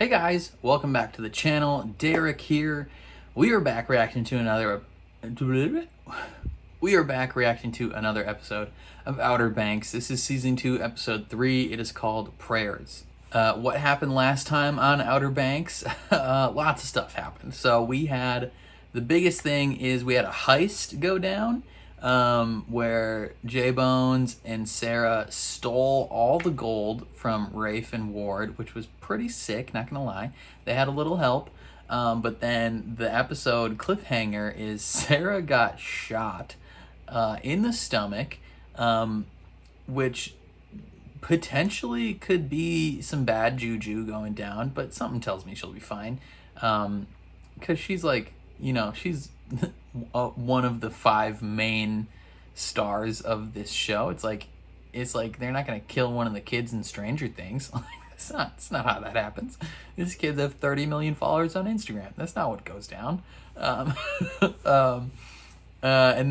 Hey guys, welcome back to the channel. Derek here. We are back reacting to another episode of Outer Banks. This is season 2, episode 3. It is called Prayers. What happened last time on Outer Banks? Lots of stuff happened. So we had the biggest thing is we had a heist go down. Where J-Bones and Sarah stole all the gold from Rafe and Ward, which was pretty sick, not gonna lie. They had a little help, but then the episode cliffhanger is Sarah got shot in the stomach, which potentially could be some bad juju going down, but something tells me she'll be fine, because she's like, you know, she's one of the 5 main stars of this show. It's like they're not gonna kill one of the kids in Stranger Things. It's not how that happens. These kids have 30 million followers on Instagram. That's not what goes down. And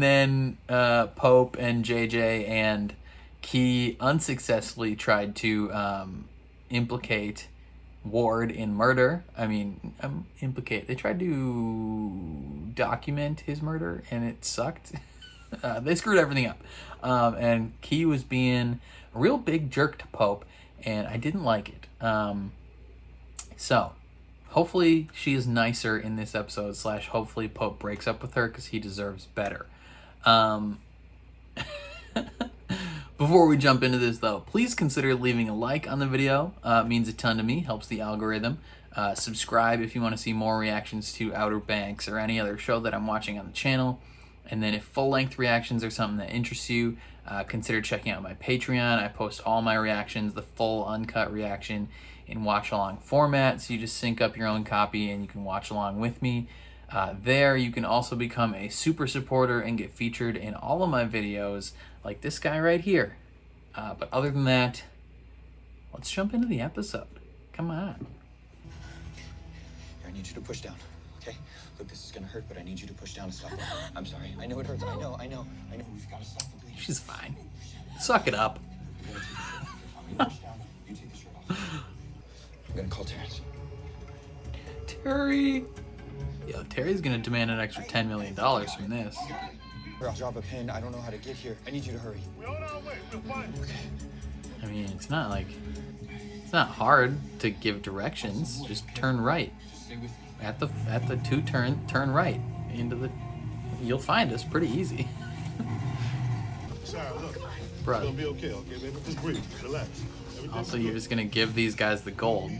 then Pope and JJ and Key unsuccessfully tried to implicate Ward in murder. They tried to document his murder and it sucked. They screwed everything up. And Key was being a real big jerk to Pope and I didn't like it. So hopefully she is nicer in this episode, / hopefully Pope breaks up with her because he deserves better. Before we jump into this though, please consider leaving a like on the video. It means a ton to me, helps the algorithm. Subscribe if you want to see more reactions to Outer Banks or any other show that I'm watching on the channel. And then if full-length reactions are something that interests you, consider checking out my Patreon. I post all my reactions, the full uncut reaction in watch-along format, so you just sync up your own copy and you can watch along with me. There you can also become a super supporter and get featured in all of my videos, like this guy right here. But other than that, let's jump into the episode. Come on. I need you to push down, okay? Look, this is gonna hurt, but I need you to push down and stop that. I'm sorry. I know it hurts. I know. We've got to stop the bleeding. She's fine. Suck it up. You take the shirt off. I'm gonna call Terrence. Terry. Yo, Terry's gonna demand an extra $10 million from this. I'll drop a pin. I don't know how to get here. I need you to hurry. Okay. I mean, it's not hard to give directions. Just turn right. At the 2-turn, turn right into the. You'll find us pretty easy. Sarah, look. Bro. It's gonna be okay, baby? Just breathe. Relax. Also, you're just gonna give these guys the gold.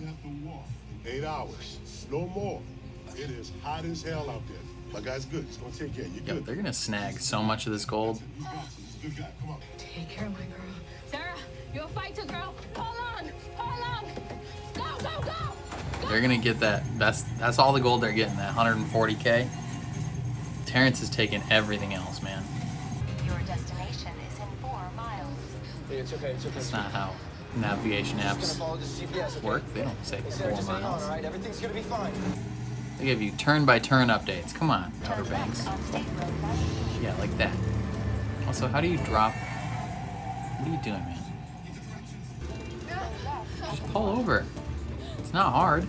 8 hours, no more. It is hot as hell out there. My guy's good. It's gonna take care of you. Yo, they're gonna snag so much of this gold. Good guy. Come on. Take care of my girl. Sarah, you're a fighter, girl. Hold on. Go. They're gonna get that. That's all the gold they're getting. That 140K. Terrence is taking everything else, man. Your destination is in 4 miles. Hey, it's okay. That's not how navigation Just apps gonna follow this GPS, okay? work. They don't say Hey, 4 Sarah, just hang on, miles. all right? Everything's gonna be fine. They give you turn-by-turn updates. Come on, Outer Banks. On State Road 19. Yeah, like that. Also, how do you drop? What are you doing, man? Just pull over. It's not hard.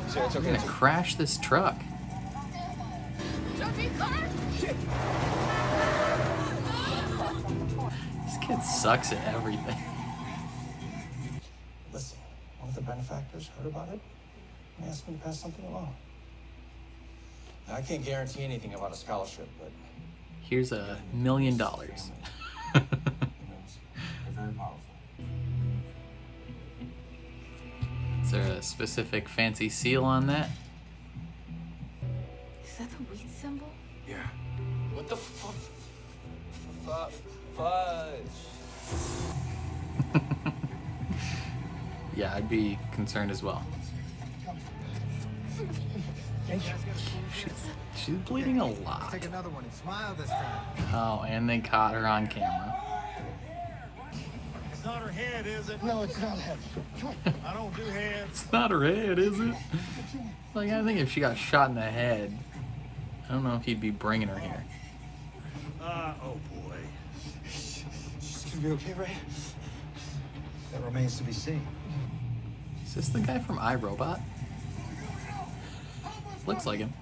Sarah, it's You're okay. gonna crash this truck. This kid sucks at everything. Listen, one of the benefactors heard about it and asked me to pass something along. Now, I can't guarantee anything about a scholarship, but Here's $1 million. they're very powerful. Is there a specific fancy seal on that? Is that the wheat symbol? Yeah. What the fudge? Yeah, I'd be concerned as well. She's bleeding a lot. Take another one and smile this time. Oh, and they caught her on camera. It's not her head, is it? No, it's not heavy. I don't do heads. It's not her head, is it? Like, I think if she got shot in the head, I don't know if he'd be bringing her here. Oh boy. She's gonna be okay, right? That remains to be seen. Is this the guy from iRobot? Looks like him.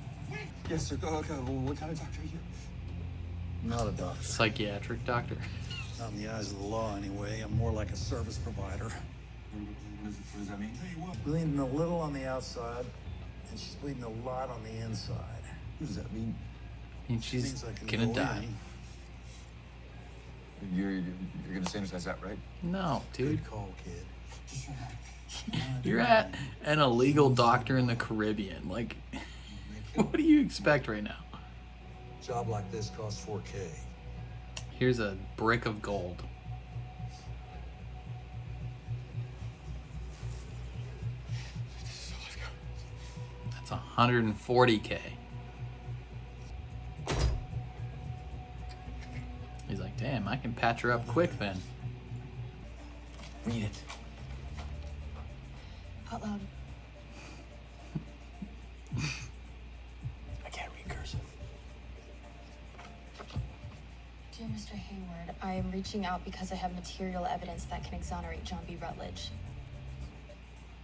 Yes, sir. Go. What kind of doctor are you? Not a doctor. Psychiatric doctor. Not in the eyes of the law, anyway. I'm more like a service provider. What does that mean? Bleeding a little on the outside, and she's bleeding a lot on the inside. What does that mean? And she's Means I can gonna go die. in. You're gonna sanitize that, right? No, dude. Good call, kid. You're at an illegal doctor in the Caribbean. Like, what do you expect right now? Job like this costs $4K. Here's a brick of gold. That's 140K. He's like, damn, I can patch her up quick then. Read it. Out loud. I can't read cursive. Dear Mr. Hayward, I am reaching out because I have material evidence that can exonerate John B. Rutledge.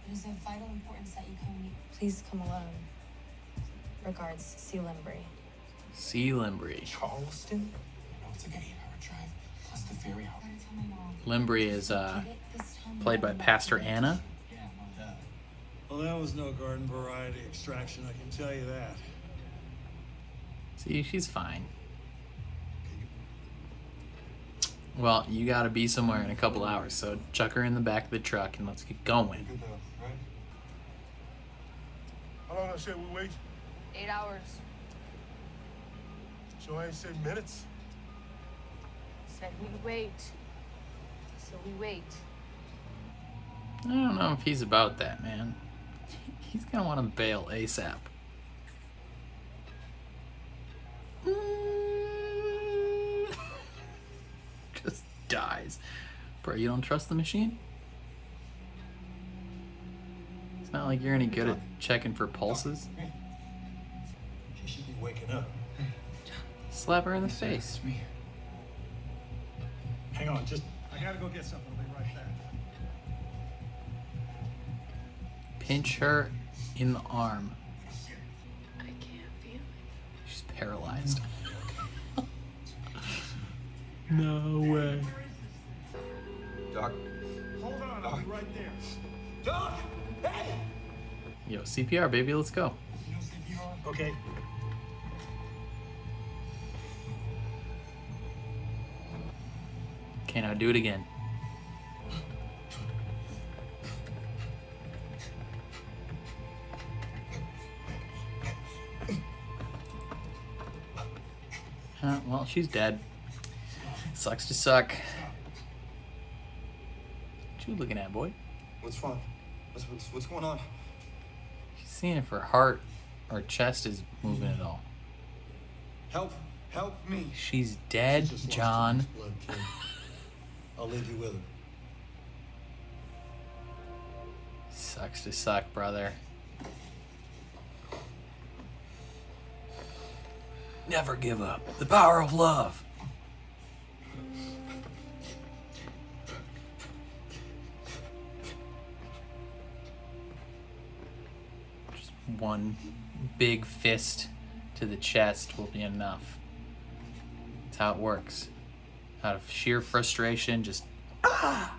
It is of vital importance that you come. Please come alone. Regards, C. Limbry. C. Limbry. Charleston? No, it's like an 8-hour drive, plus the ferry out. Gotta tell my mom. Limbry is Get it this time played by around. Pastor Anna. Yeah, no doubt. Well, that was no garden variety extraction, I can tell you that. See, she's fine. Well, you gotta be somewhere in a couple hours, so chuck her in the back of the truck and let's get going. Good though, right? How long I say we wait? 8 hours. So I ain't say minutes. Said we wait. So we wait. I don't know if he's about that, man. He's gonna want to bail ASAP. Just dies. Bro, you don't trust the machine? It's not like you're any good at checking for pulses. She should be waking up. Slap her in the face. It's me. Hang on, I gotta go get something. I'll be right back. Pinch her in the arm. I can't feel it. She's paralyzed. No way. Doc. Hold on, I'll be right there. Doc! Hey! Yo, CPR, baby, let's go. Okay. Okay, now do it again. Well, she's dead. Sucks to suck. What you looking at, boy? What's wrong? What's going on? She's seeing if her heart or chest is moving at all. Help me. She's dead, Just lost John. too much blood, kid. I'll leave you with her. Sucks to suck, brother. Never give up. The power of love. Just one big fist to the chest will be enough. That's how it works. Out of sheer frustration, just Yeah,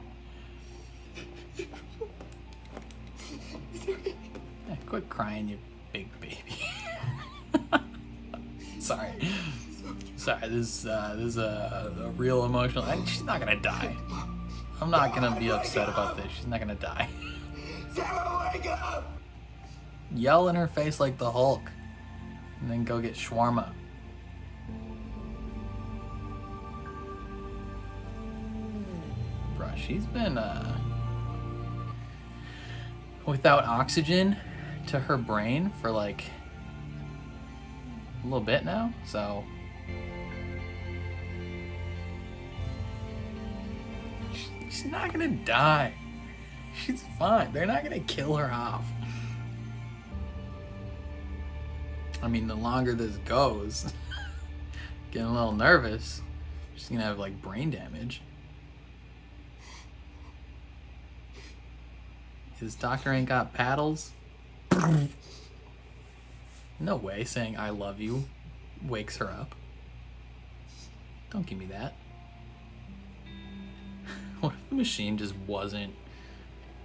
quit crying, you big baby. Sorry. This is a real emotional. She's not gonna die. I'm not gonna be upset about this. She's not gonna die. Sarah, wake up! Yell in her face like the Hulk, and then go get shawarma. Bruh, she's been without oxygen to her brain for like a little bit now, so she's not gonna die. She's fine. They're not gonna kill her off. I mean, the longer this goes, getting a little nervous, she's gonna have like brain damage. His doctor ain't got paddles? No way saying I love you wakes her up. Don't give me that. What if the machine just wasn't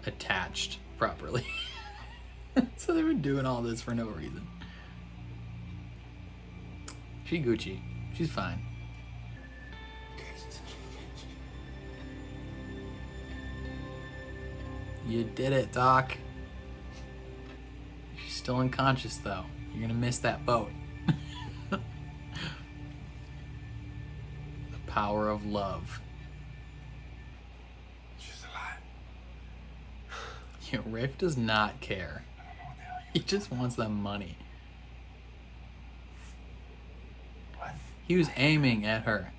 attached properly? So they've been doing all this for no reason. She Gucci. She's fine. You did it, Doc. She's still unconscious, though. You're gonna miss that boat. The power of love. She's alive. Yeah, Rafe does not care. He just wants that money. What? He was aiming at her.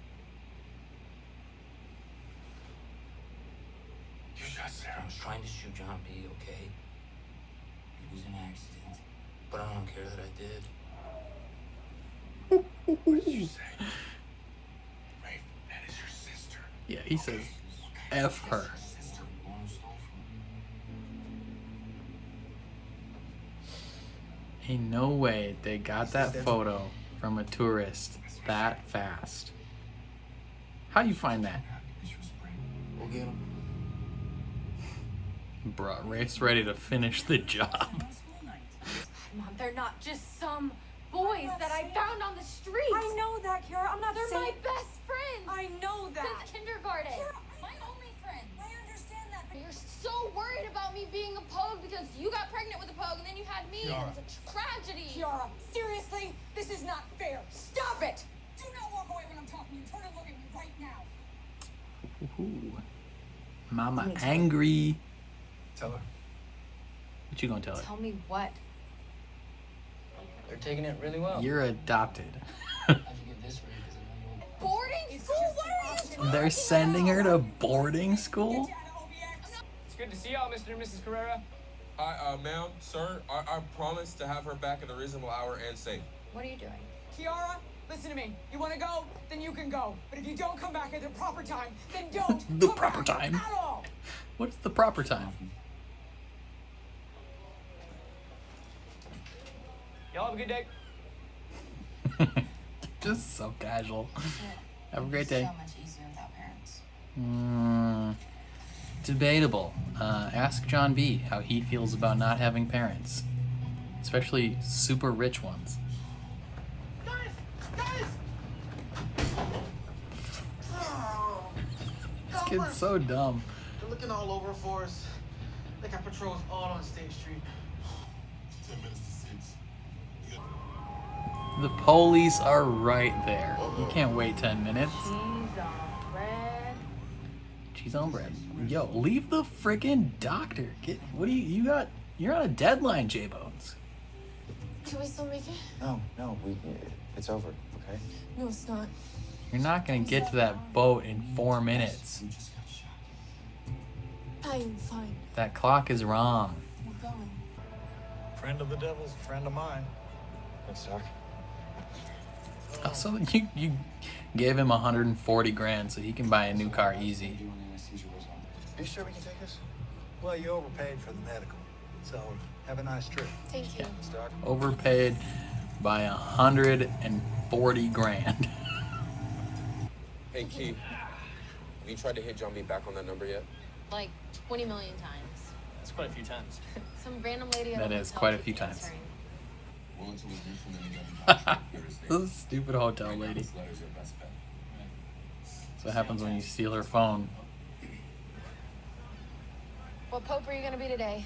You shot Sarah. I was trying to shoot John B, okay? It was an accident. But I don't care that I did. What did you say? Rafe, that is your sister. Yeah, he says F her. Ain't no way they got that photo from a tourist that fast. How you find that? We'll get him. Bruh, Rafe's ready to finish the job. Mom, they're not just some boys that I found on the street. I know that, Kiara. I'm not They're saying... my best friends. I know that. Since kindergarten. Kiara, My only friends. I understand that, but You're so worried about me being a pogue because you got pregnant with a pogue and then you had me. Kiara. And it's a tragedy. Kiara, seriously, this is not fair. Stop it! Do not walk away when I'm talking to you. Turn and look at me right now. Ooh. Mama angry. Tell her. What you gonna tell her? Tell me what? They're taking it really well. You're adopted. How'd you get this ready? Because I know you'll... Boarding school? What are you talking They're sending her to boarding school? It's good to see y'all, Mr. and Mrs. Carrera. Hi, ma'am, sir. I promise to have her back at a reasonable hour and safe. What are you doing? Kiara, listen to me. You want to go? Then you can go. But if you don't come back at the proper time, then don't The come proper back time? at all. What's the proper time? Y'all have a good day. Just so casual. Have a great day. So much easier without parents. Debatable. Ask John B how he feels about not having parents, especially super rich ones. This kid's so dumb. They're looking all over for us. They got patrols all on State Street. 10 minutes to 6. The police are right there. You can't wait 10 minutes. Cheese on bread. Cheese on bread. Yo, leave the freaking doctor. What do you got? You're on a deadline, J Bones. Can we still make it? No, it's over, okay? No, it's not. You're not gonna get to that boat in 4 minutes. You just got shot. I'm fine. That clock is wrong. We're going. Friend of the devil's a friend of mine. Thanks, Doc. Also, you gave him 140 grand so he can buy a new car easy. Are you sure we can take this? Well, you overpaid for the medical, so have a nice trip. Thank you. Thanks, Doc. Overpaid by 140 grand. Hey, Key. Have you tried to hit John B back on that number yet? Like 20 million times. That's quite a few times. Some random lady. That at a is hotel quite a keeps few times. answering. This stupid hotel lady. That's what happens when you steal her phone. What pope are you gonna be today?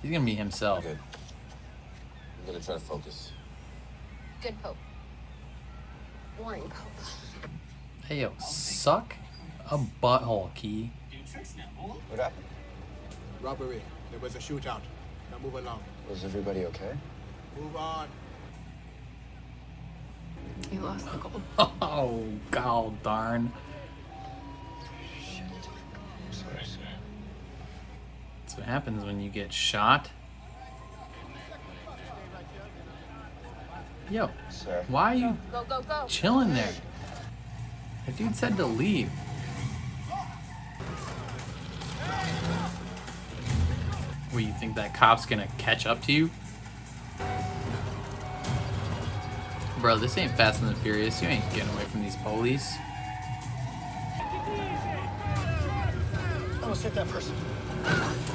He's gonna be himself. Good. I'm gonna try to focus. Good pope. Boring pope. Hey yo, suck a butthole, Key. What happened? Robbery. There was a shootout. Now move along. Was everybody okay? Move on. You lost the gold. Oh, god darn. I'm sorry, sir. That's what happens when you get shot. Yo, Sir. why are you Go, go, go. chilling there? The dude said to leave. What, you think that cop's gonna catch up to you? Bro, this ain't Fast and the Furious. You ain't getting away from these police. I almost hit that person.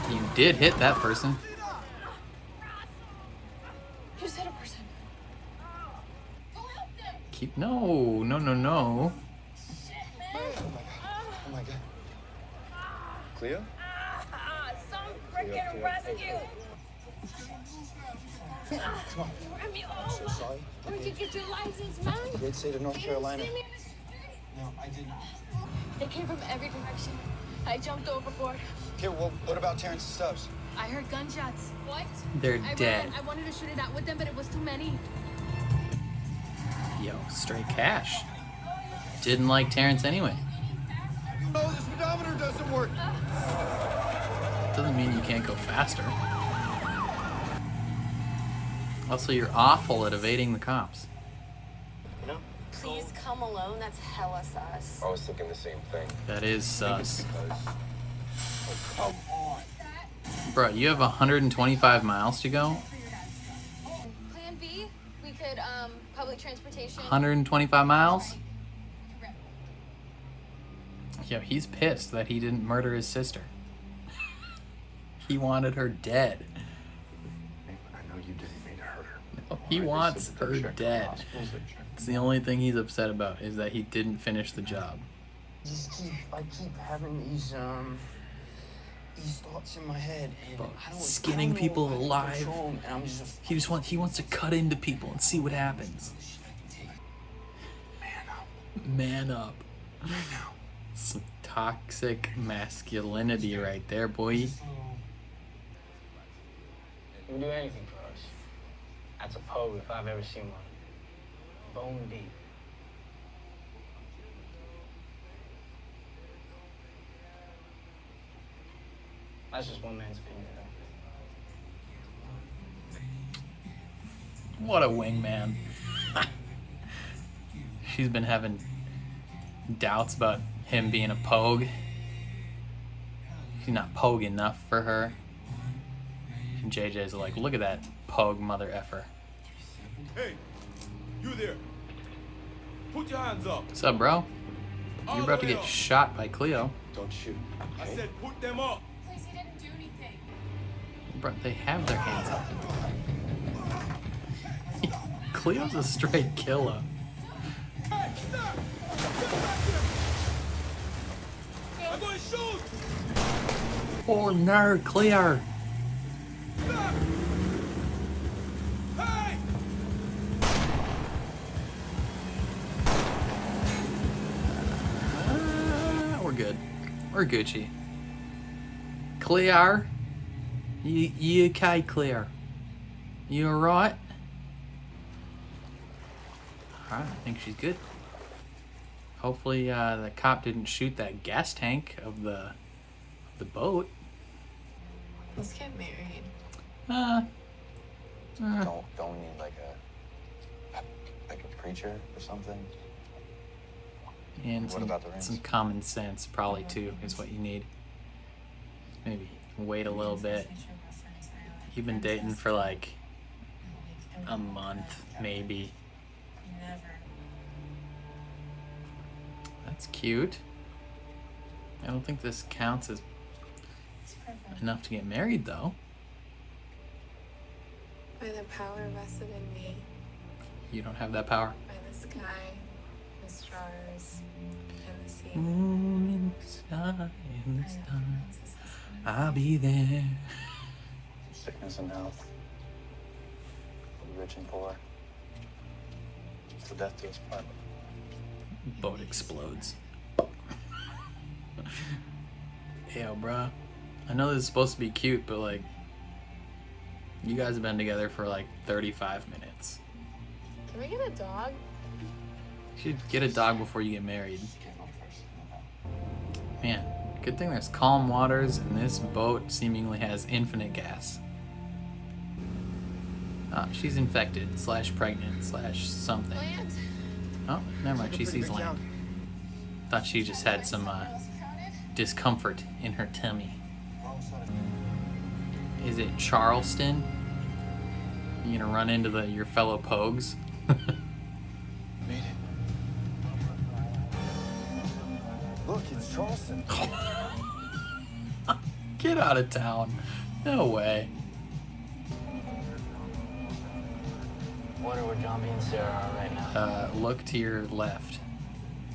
You did hit that person. You just hit a person. Keep no. Oh my god. Cleo? Some freaking rescue! Come on. Run me I'm so over! sorry. Where'd you get your license, man? Great state of North Carolina. You didn't see me in the street? No, I didn't. They came from every direction. I jumped overboard. Okay, well, what about Terrence and Stubbs? I heard gunshots. What? They're I dead. ran. I wanted to shoot it out with them, but it was too many. Yo, straight cash. Didn't like Terrence anyway. Oh, the speedometer doesn't work. Doesn't mean you can't go faster. Also, you're awful at evading the cops. You know? Please come alone. That's hella sus. I was thinking the same thing. That is sus. Because... Oh, come on. Bro, you have 125 miles to go? Plan B, we could, public transportation. 125 miles? Yo, he's pissed that he didn't murder his sister. He wanted her dead. I know you didn't mean to hurt her. No, he wants her dead. It's the only thing he's upset about, is that he didn't finish the job. I keep having these thoughts in my head, and I don't Skinning people know if I can alive. control 'em, and I'm just He wants to cut into people and see what happens. Man up. Some toxic masculinity right there, boy. You would do anything for us. That's a pogue if I've ever seen one. Bone deep. That's just one man's opinion, though. What a wingman. She's been having doubts about him being a pogue. He's not pogue enough for her. And JJ's like, look at that pogue mother effer. Hey, you there. Put your hands up. What's up, bro? You're about to get shot by Cleo. Don't shoot. I said put them up. Please, he didn't do anything. Bro, they have their hands up. Cleo's a straight killer. Hey, stop! I'm going to shoot! Oh no, Cleo! Stop! Hey! We're good. We're Gucci. Cleo? You okay, Cleo? You alright? Alright, I think she's good. Hopefully the cop didn't shoot that gas tank of the boat. Let's get married. Don't we need like a preacher or something? And What about the rings? some common sense probably too is what you need. Maybe wait a little bit. You've been dating for like a month, maybe. That's cute. I don't think this counts as enough to get married though. By the power vested in me, You don't have that power. by the sky, the stars, and the sea. Moon in the sky, in the stars, I'll be there. Sickness and health. For the rich and poor. Till death do us part. Boat explodes. Yo, bruh. I know this is supposed to be cute, but like, you guys have been together for like 35 minutes. Can we get a dog? You should get a dog before you get married. Man, good thing there's calm waters and this boat seemingly has infinite gas. She's infected, / pregnant, / something. Land. Oh, never mind, she sees land. Thought she just had some discomfort in her tummy. is it Charleston? You gonna run into your fellow Pogues? Made it. Look, it's Charleston. Get out of town. No way. Wonder where John B and Sarah are right now. Look to your left.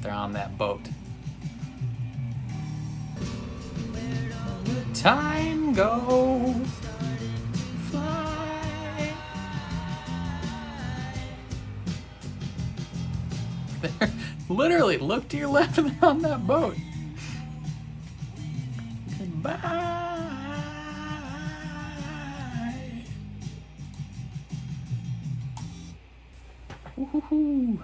They're on that boat. Time go. Fly. They're literally, look to your left and they're on that boat. Goodbye. Woohoo!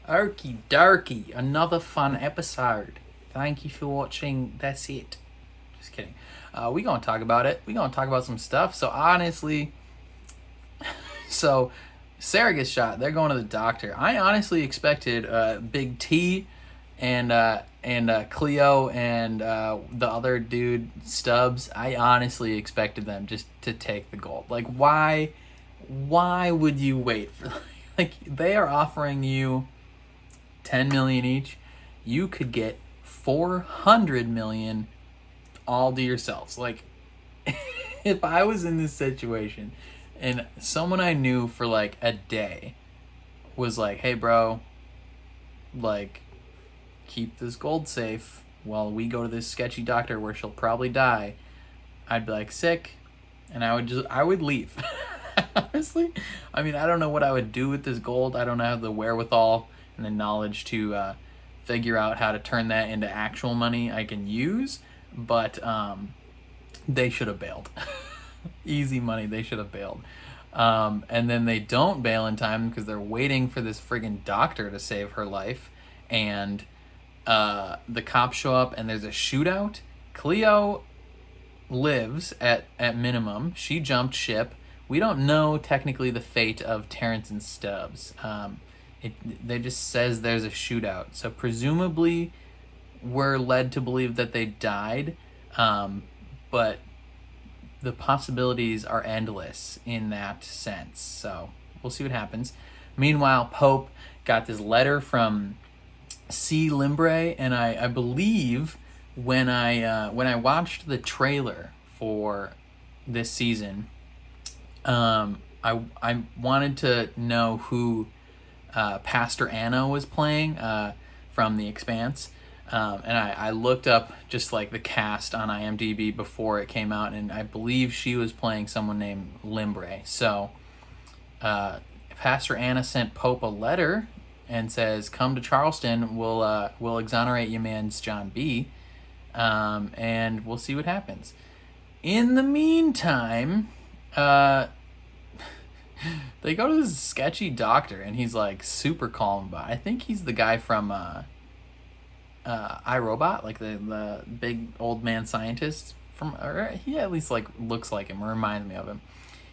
Okie dokie, another fun episode. Thank you for watching. That's it. Just kidding. We gonna talk about it. We gonna talk about some stuff. So honestly, so Sarah gets shot. They're going to the doctor. I honestly expected Big T and Cleo and the other dude Stubbs. I honestly expected them just to take the gold. Like, why would you wait for? Like, they are offering you $10 million each. You could get $400 million all to yourselves. Like, if I was in this situation and someone I knew for like a day was like, hey bro, like, keep this gold safe while we go to this sketchy doctor where she'll probably die, I'd be like, sick, and I would leave. Honestly, I mean, I don't know what I would do with this gold. I don't have the wherewithal and the knowledge to figure out how to turn that into actual money I can use, but they should have bailed. Easy money, they should have bailed. And then they don't bail in time because they're waiting for this friggin' doctor to save her life, and the cops show up and there's a shootout. Cleo lives at minimum. She jumped ship. We don't know technically the fate of Terrence and Stubbs. They just says there's a shootout. So presumably we're led to believe that they died, but the possibilities are endless in that sense. So we'll see what happens. Meanwhile, Pope got this letter from C. Limbre, and I believe when I watched the trailer for this season, I wanted to know who Pastor Anna was playing from The Expanse, and I looked up just like the cast on IMDb before it came out, and I believe she was playing someone named Limbre. So Pastor Anna sent Pope a letter and says, come to Charleston, we'll exonerate your man's John B, and we'll see what happens. In the meantime, they go to this sketchy doctor, and he's like super calm about it. I think he's the guy from iRobot, like the big old man scientist or he at least like looks like him or reminds me of him.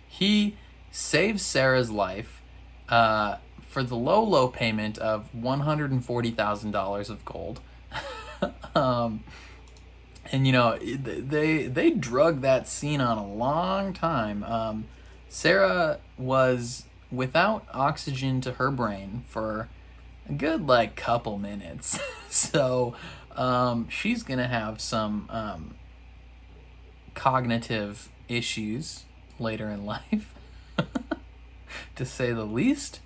He saves Sarah's life for the low payment of $140,000 of gold. And you know, they drug that scene on a long time. Sarah was without oxygen to her brain for a good like couple minutes. So she's gonna have some cognitive issues later in life, to say the least.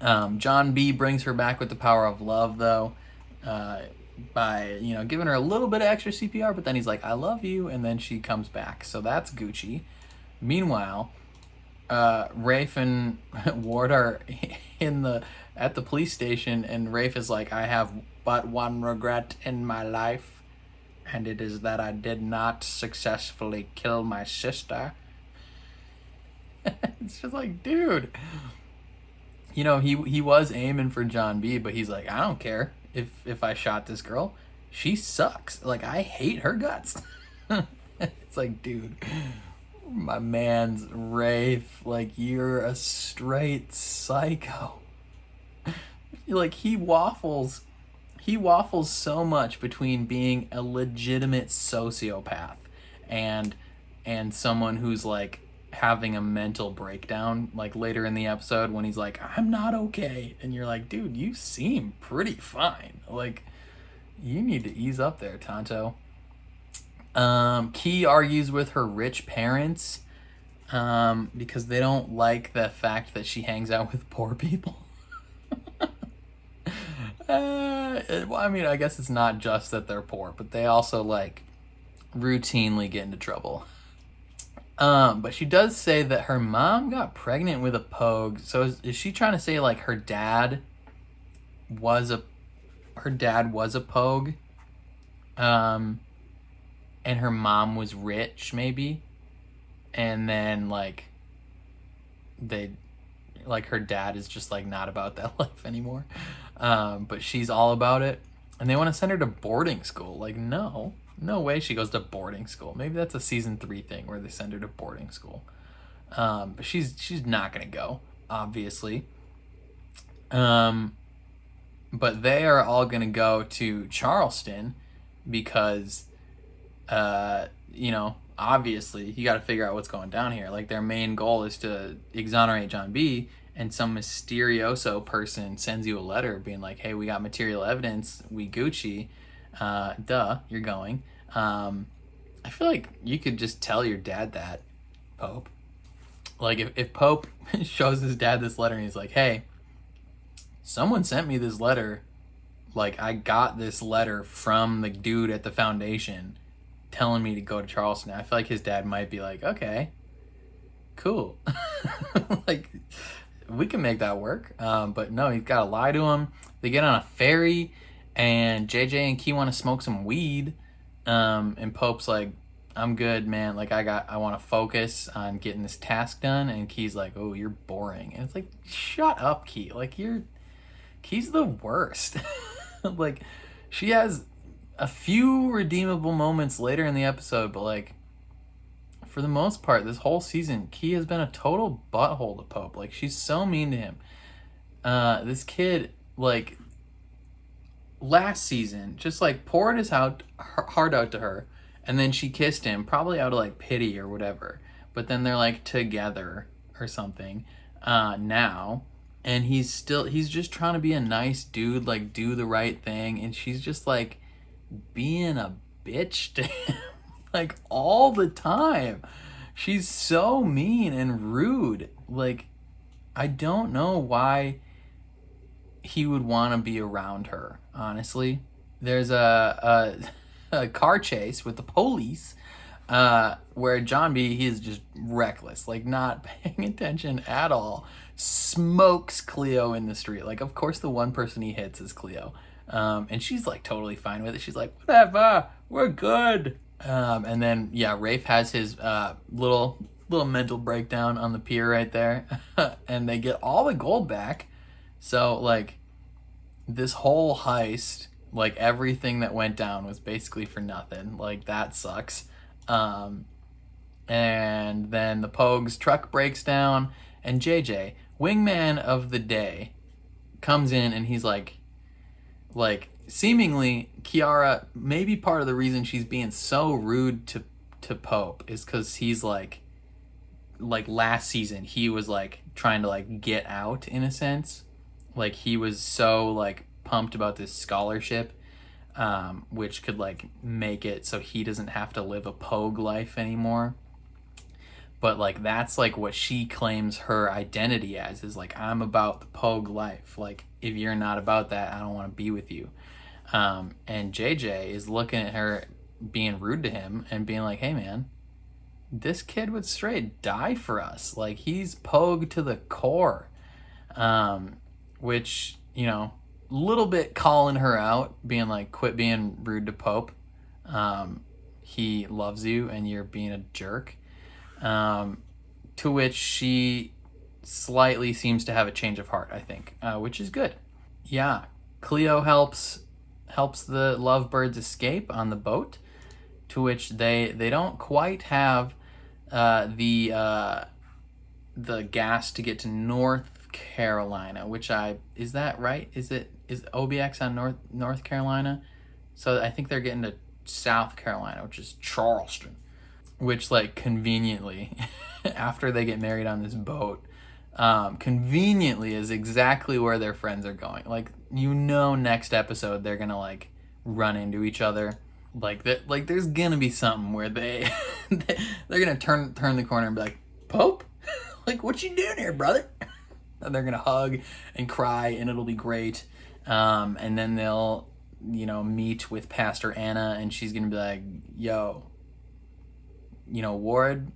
John B brings her back with the power of love, though, by, you know, giving her a little bit of extra CPR, but then he's like, I love you, and then she comes back. So that's Gucci. Meanwhile, Rafe and Ward are at the police station, and Rafe is like, I have but one regret in my life, and it is that I did not successfully kill my sister. It's just like, dude, you know, he was aiming for John B, but he's like, I don't care if I shot this girl. She sucks. Like, I hate her guts. It's like, dude, my man's Rafe, like, you're a straight psycho. Like, he waffles so much between being a legitimate sociopath and and someone who's like having a mental breakdown, like later in the episode when he's like, I'm not okay, and you're like, dude, you seem pretty fine, like you need to ease up there, Tonto. Key argues with her rich parents because they don't like the fact that she hangs out with poor people. Well, I mean, I guess it's not just that they're poor, but they also like routinely get into trouble. But she does say that her mom got pregnant with a pogue. So is she trying to say like her dad was a pogue? And her mom was rich, maybe, and then like her dad is just like not about that life anymore, but she's all about it, and they want to send her to boarding school. Like, no way she goes to boarding school. Maybe that's a season 3 thing where they send her to boarding school, but she's not gonna go, obviously. But they are all gonna go to Charleston because obviously you got to figure out what's going down here. Like, their main goal is to exonerate John B, and some mysterioso person sends you a letter being like, hey, we got material evidence, we Gucci, you're going. I feel like you could just tell your dad that, Pope. Like, if Pope shows his dad this letter and he's like, hey, someone sent me this letter, like, I got this letter from the dude at the foundation telling me to go to Charleston. I feel like his dad might be like, okay, cool. Like, we can make that work. But no, he's got to lie to him. They get on a ferry, and JJ and Key want to smoke some weed. And Pope's like, I'm good, man. Like, I want to focus on getting this task done. And Key's like, oh, you're boring. And it's like, shut up, Key. Like, Key's the worst. Like, she has a few redeemable moments later in the episode, but like, for the most part, this whole season, Key has been a total butthole to Pope. Like, she's so mean to him. This kid, like, last season, just like poured his heart out to her, and then she kissed him, probably out of like pity or whatever. But then they're like together or something now, and he's just trying to be a nice dude, like do the right thing, and she's just like being a bitch to him like all the time. She's so mean and rude. Like, I don't know why he would want to be around her, honestly. There's a car chase with the police where John B, he is just reckless, like not paying attention at all, smokes Cleo in the street. Like, of course the one person he hits is Cleo. And she's like totally fine with it. She's like, whatever, we're good. And then, yeah, Rafe has his little mental breakdown on the pier right there. And they get all the gold back. So, like, this whole heist, like, everything that went down was basically for nothing. Like, that sucks. And then the Pogue's truck breaks down. And JJ, wingman of the day, comes in and he's like, seemingly Kiara, maybe part of the reason she's being so rude to Pope is because he's like last season he was like trying to like get out, in a sense. Like, he was so like pumped about this scholarship, which could like make it so he doesn't have to live a Pogue life anymore. But like, that's like what she claims her identity as, is like, I'm about the Pogue life. Like, if you're not about that, I don't want to be with you. And JJ is looking at her being rude to him and being like, hey man, this kid would straight die for us. Like, he's Pogue to the core. Which, you know, a little bit calling her out, being like, quit being rude to Pope. He loves you and you're being a jerk. To which she slightly seems to have a change of heart, I think, which is good. Yeah, Cleo helps the lovebirds escape on the boat, to which they don't quite have the gas to get to North Carolina, which is that right? Is OBX on North Carolina? So I think they're getting to South Carolina, which is Charleston. which like conveniently after they get married on this boat, conveniently is exactly where their friends are going. Like, you know, next episode they're gonna like run into each other. Like that, like there's gonna be something where they're gonna turn the corner and be like, Pope, like what you doing here, brother? And they're gonna hug and cry, and it'll be great. And then they'll, you know, meet with Pastor Anna, and she's gonna be like, yo, you know, Ward,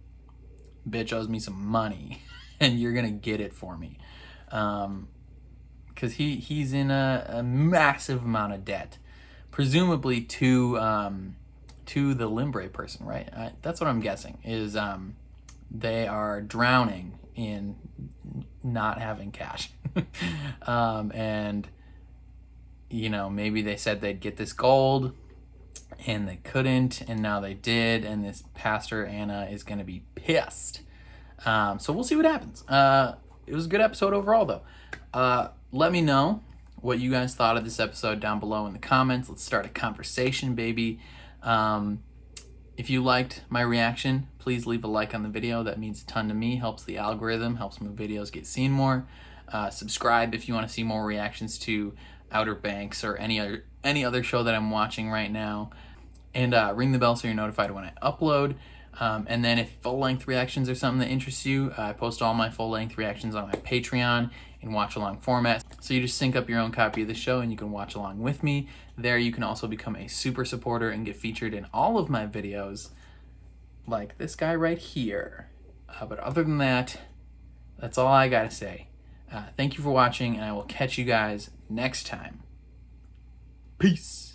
bitch owes me some money, and you're gonna get it for me, because he's in a massive amount of debt, presumably to the Limbre person, right? That's what I'm guessing, is they are drowning in not having cash. And you know, maybe they said they'd get this gold and they couldn't, and now they did, and this Pastor Anna is going to be pissed. So we'll see what happens. It was a good episode overall, though. Let me know what you guys thought of this episode down below in the comments. Let's start a conversation, baby. If you liked my reaction, please leave a like on the video. That means a ton to me, helps the algorithm, helps my videos get seen more. Subscribe if you want to see more reactions to Outer Banks or any other show that I'm watching right now. And ring the bell so you're notified when I upload. And then if full-length reactions are something that interests you, I post all my full-length reactions on my Patreon in watch-along format. So you just sync up your own copy of the show and you can watch along with me. There you can also become a super supporter and get featured in all of my videos, like this guy right here. But other than that, that's all I gotta say. Thank you for watching, and I will catch you guys next time. Peace.